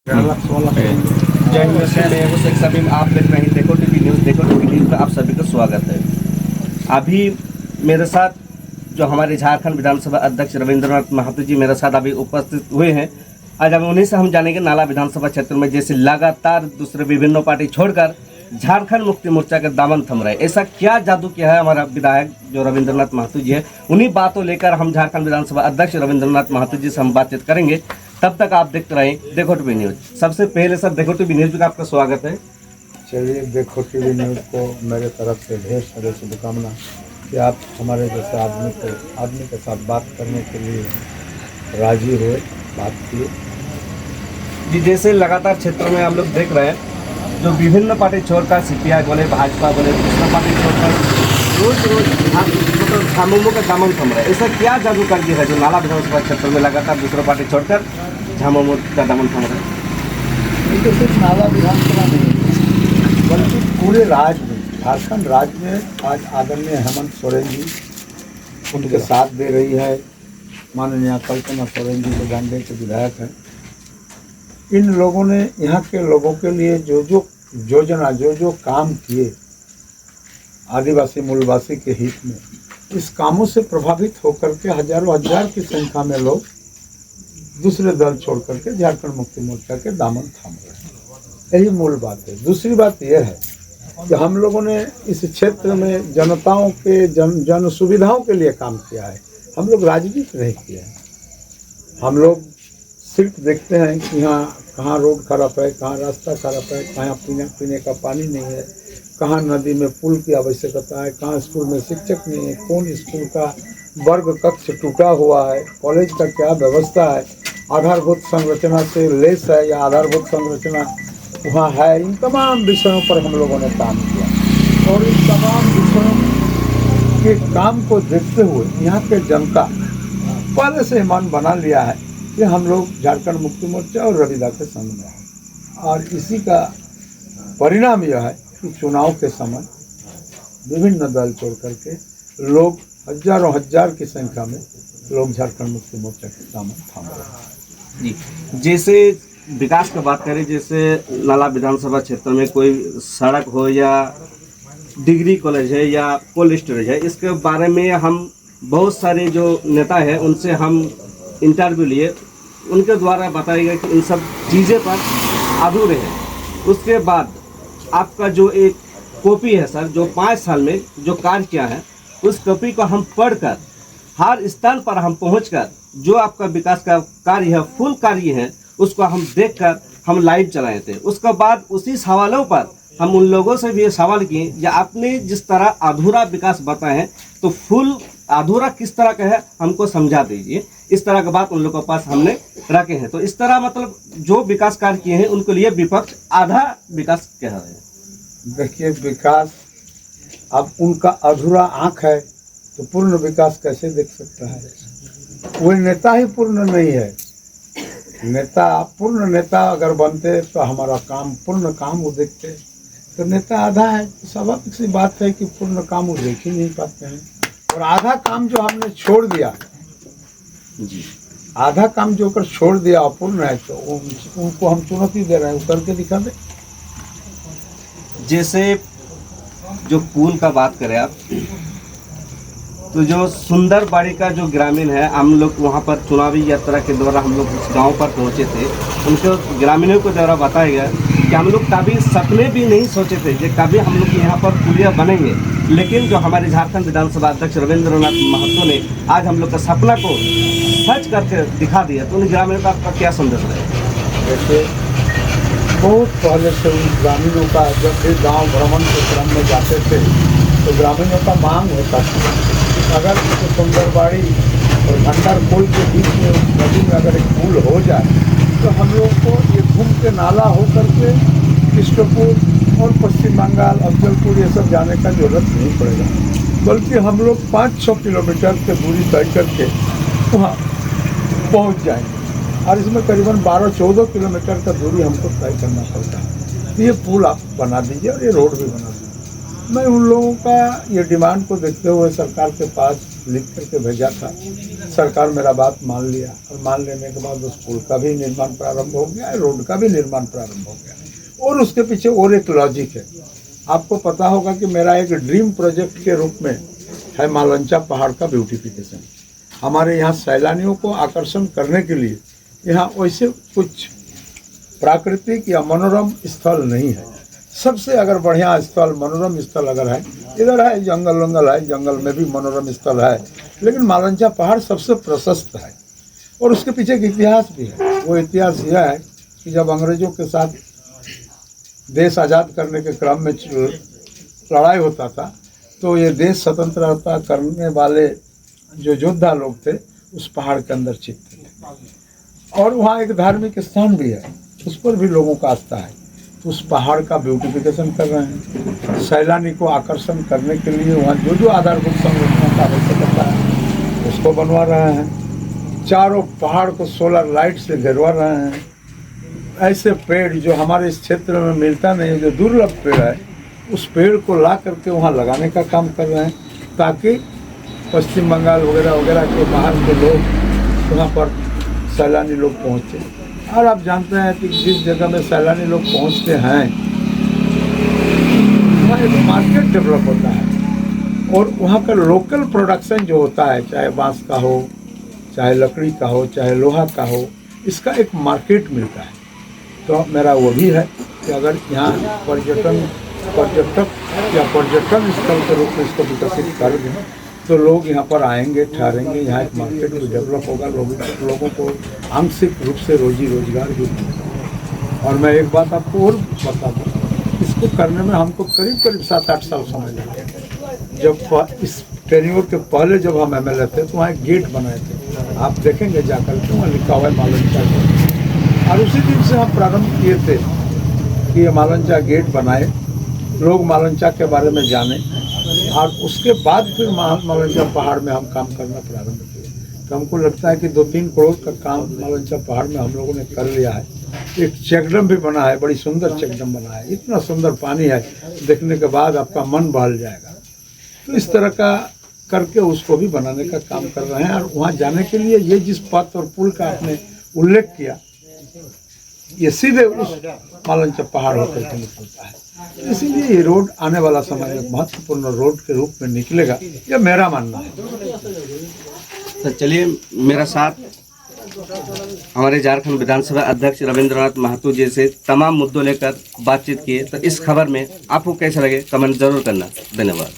जय हिंद दोस्तों, मैं हूं शेख समीम। आप देख रहे हैं देखो टीवी न्यूज़। देखो टीवी न्यूज़ में आप सभी का स्वागत है। अभी मेरे साथ जो हमारे झारखंड विधानसभा अध्यक्ष रविंद्रनाथ महतो जी मेरे साथ अभी उपस्थित हुए हैं। आज हम उन्हीं से हम जानेंगे नाला विधानसभा क्षेत्र में जैसे लगातार दूसरे विभिन्न पार्टी छोड़कर झारखंड मुक्ति मोर्चा के दामन थम रहे, ऐसा क्या जादू किया है हमारा विधायक जो रविंद्रनाथ महतो जी है। उन्हीं बातों लेकर हम झारखंड विधानसभा अध्यक्ष रविंद्रनाथ महतो जी से हम बातचीत करेंगे। तब तक आप देखते रहें देखो टीवी न्यूज़। सबसे पहले सर देखो टीवी न्यूज़ का आपका स्वागत है। चलिए, देखो टीवी न्यूज़ को मेरे तरफ से ढेर सारे शुभकामना कि आप हमारे जैसे आदमी के साथ बात करने के लिए राजी हुए, बात किए। जी, जैसे लगातार क्षेत्रों में हम लोग देख रहे हैं जो विभिन्न पार्टी छोड़कर सीपीआई बोले, भाजपा बोले, दूसरा पार्टी छोड़कर रोज रोज मतलब झामुमो का दामन थम रहा है, ऐसा क्या जादू कर दिया है जो नाला विधानसभा क्षेत्र में लगातार दूसरा पार्टी छोड़कर झामुमो का दामन थम रहा है। ये सिर्फ नाला विधानसभा नहीं बल्कि पूरे राज्य में, झारखंड राज्य में आज आदरणीय हेमंत सोरेन जी उनके साथ दे रही है। माननीय कल्पना सोरेन जी जो गांधी के विधायक हैं, इन लोगों ने यहाँ के लोगों के लिए जो जो योजना जो काम किए आदिवासी मूलवासी के हित में, इस कामों से प्रभावित होकर के हजारों हजार की संख्या में लोग दूसरे दल छोड़ करके झारखंड मुक्ति मोर्चा के दामन थाम रहे हैं। यही मूल बात है। दूसरी बात यह है कि हम लोगों ने इस क्षेत्र में जनताओं के जन सुविधाओं के लिए काम किया है। हम लोग राजनीति नहीं किया है। हम लोग सिर्फ देखते हैं कि यहाँ कहाँ रोड खराब है, कहाँ रास्ता खराब है, कहाँ पीने का पानी नहीं है, कहाँ नदी में पुल की आवश्यकता है, कहाँ स्कूल में शिक्षक नहीं है, कौन स्कूल का वर्ग कक्ष टूटा हुआ है, कॉलेज का क्या व्यवस्था है, आधारभूत संरचना से लेस है या आधारभूत संरचना वहाँ है। इन तमाम विषयों पर हम लोगों ने काम किया और इन तमाम विषयों के काम को देखते हुए यहाँ के जनता पहले से मन बना लिया है कि हम लोग झारखंड मुक्ति मोर्चा और रविदा के संग में हैं। और इसी का परिणाम यह है कि चुनाव के समय विभिन्न दल छोड़ करके लोग हजारों हजार की संख्या में लोग झारखंड मुक्ति मोर्चा के दामन थाम रहे हैं। जी, जैसे विकास की बात करें, जैसे नाला विधानसभा क्षेत्र में कोई सड़क हो या डिग्री कॉलेज है या कोल्ड स्टोरेज है, इसके बारे में हम बहुत सारे जो नेता हैं उनसे हम इंटरव्यू लिए। उनके द्वारा बताया गया कि इन सब चीज़ें पर अधूरे हैं। उसके बाद आपका जो एक कॉपी है सर, जो 5 साल में जो कार्य किया है, उस कॉपी को हम पढ़कर हर स्थान पर हम पहुंचकर जो आपका विकास का कार्य है, फुल कार्य है, उसको हम देखकर हम लाइव चलाए थे। उसके बाद उसी सवालों पर हम उन लोगों से भी ये सवाल किए कि आपने जिस तरह अधूरा विकास बताए हैं, तो फुल अधूरा किस तरह का है हमको समझा दीजिए। इस तरह की बात उन लोगों के पास हमने रखे हैं। तो इस तरह मतलब जो विकास कार्य किए हैं उनके लिए विपक्ष आधा विकास कह रहे हैं। देखिए, विकास अब उनका अधूरा आँख है तो पूर्ण विकास कैसे देख सकता है? वो नेता ही पूर्ण नहीं है। नेता पूर्ण नेता अगर बनते तो हमारा काम पूर्ण काम वो देखते, तो नेता आधा है। तो स्वाभाविक सी बात है कि पूर्ण काम वो देख ही नहीं पाते हैं। और आधा काम जो हमने छोड़ दिया जी, आधा काम जो कर छोड़ दिया अपूर्ण है, तो उनको हम चुनौती दे रहे हैं, वो करके दिखा दे। जैसे जो पुल का बात करें आप, तो जो सुंदरबाड़ी का जो ग्रामीण है, हम लोग वहाँ पर चुनावी यात्रा के द्वारा हम लोग उस गांव पर पहुँचे थे। उनको ग्रामीणों के द्वारा बताया गया कि हम लोग कभी सपने भी नहीं सोचे थे कि कभी हम लोग यहाँ पर पुलिया बनेंगे, लेकिन जो हमारे झारखंड विधानसभा अध्यक्ष रविंद्रनाथ महतो ने आज हम लोग का सपना को सच करके दिखा दिया। तो उन ग्रामीणों का आपका क्या संदेश रहेगा? जैसे बहुत पहले से उन ग्रामीणों का जब भी गांव भ्रमण के क्रम में जाते थे तो ग्रामीणों का मांग होता था, अगर सुंदरबाड़ी और भंडारपुर के बीच में उस नदी में अगर एक पुल हो जाए तो हम लोग को ये घूम के नाला हो करके कृष्णपुर और पश्चिम बंगाल अफजलपुर ये सब जाने का जरूरत नहीं पड़ेगा, बल्कि हम लोग 500 किलोमीटर की दूरी तय करके वहाँ पहुँच जाएंगे। और इसमें करीबन 12-14 किलोमीटर का दूरी हमको तय करना पड़ता है। ये पुल आप बना दीजिए और ये रोड भी बना दीजिए। मैं उन लोगों का ये डिमांड को देखते हुए सरकार के पास लिख करके भेजा था। सरकार मेरा बात मान लिया और मान लेने के बाद उस पुल का भी निर्माण प्रारंभ हो गया, रोड का भी निर्माण प्रारंभ हो गया। और उसके पीछे और एक लॉजिक है, आपको पता होगा कि मेरा एक ड्रीम प्रोजेक्ट के रूप में है मालंचा पहाड़ का ब्यूटिफिकेशन। हमारे यहाँ सैलानियों को आकर्षण करने के लिए यहाँ वैसे कुछ प्राकृतिक या मनोरम स्थल नहीं है। सबसे अगर बढ़िया स्थल, मनोरम स्थल अगर है, इधर है जंगल वंगल है, जंगल में भी मनोरम स्थल है, लेकिन मालंचा पहाड़ सबसे प्रशस्त है। और उसके पीछे एक इतिहास भी है। वो इतिहास यह है कि जब अंग्रेजों के साथ देश आज़ाद करने के क्रम में लड़ाई होता था, तो ये देश स्वतंत्रता करने वाले जो योद्धा लोग थे उस पहाड़ के अंदर छिपते थे। और वहाँ एक धार्मिक स्थान भी है, उस पर भी लोगों का आस्था है। तो उस पहाड़ का ब्यूटिफिकेशन कर रहे हैं, सैलानी को आकर्षण करने के लिए वहाँ जो जो आधारभूत संरचना का आवश्यकता है उसको बनवा रहे हैं। चारों पहाड़ को सोलर लाइट से घेरवा रहे हैं। ऐसे पेड़ जो हमारे इस क्षेत्र में मिलता नहीं है, जो दुर्लभ पेड़ है, उस पेड़ को ला करके वहाँ लगाने का काम कर रहे हैं, ताकि पश्चिम बंगाल वगैरह वगैरह के बाहर के लोग वहाँ पर सैलानी लोग पहुँचे। और आप जानते हैं कि जिस जगह में सैलानी लोग पहुँचते हैं वहाँ एक मार्केट डेवलप होता है, और वहाँ का लोकल प्रोडक्शन जो होता है, चाहे बांस का हो, चाहे लकड़ी का हो, चाहे लोहा का हो, इसका एक मार्केट मिलता है। तो मेरा वो भी है कि अगर यहाँ पर्यटक या पर्यटन स्थल के रूप में इसको विकसित कर दें तो लोग यहाँ पर आएंगे, ठहरेंगे, यहाँ एक मार्केट भी डेवलप होगा, लोगों को आंशिक रूप से रोजी रोजगार भी मिलेगा। और मैं एक बात आपको और बता दूँ, इसको करने में हमको करीब करीब 7-8 साल समय लगे। जब इस टेन्योर के पहले जब हम MLA थे तो वहाँ एक गेट बनाए थे, आप देखेंगे जाकर के, वहाँ लिखा हुआ है मालंचा गेट। और उसी दिन से हम प्रारंभ किए थे कि ये मालंचा गेट बनाए, लोग मालंचा के बारे में जाने, और उसके बाद फिर मालंचा पहाड़ में हम काम करना प्रारंभ किए। तो हमको लगता है कि 2-3 करोड़ का काम मालंचा पहाड़ में हम लोगों ने कर लिया है। एक चेकडैम भी बना है, बड़ी सुंदर चेकडैम बना है, इतना सुंदर पानी है, देखने के बाद आपका मन बहल जाएगा। तो इस तरह का करके उसको भी बनाने का काम कर रहे हैं। और वहाँ जाने के लिए ये जिस पथ और पुल का आपने उल्लेख किया, ये सीधे उस मालंचा पहाड़ होकर के निकलता है। इसीलिए ये रोड आने वाला समय एक महत्वपूर्ण रोड के रूप में निकलेगा, यह मेरा मानना है। तो चलिए, मेरा साथ हमारे झारखंड विधानसभा अध्यक्ष रविंद्रनाथ महतो जी से तमाम मुद्दों लेकर बातचीत किए। तो इस खबर में आपको कैसा लगे कमेंट जरूर करना। धन्यवाद।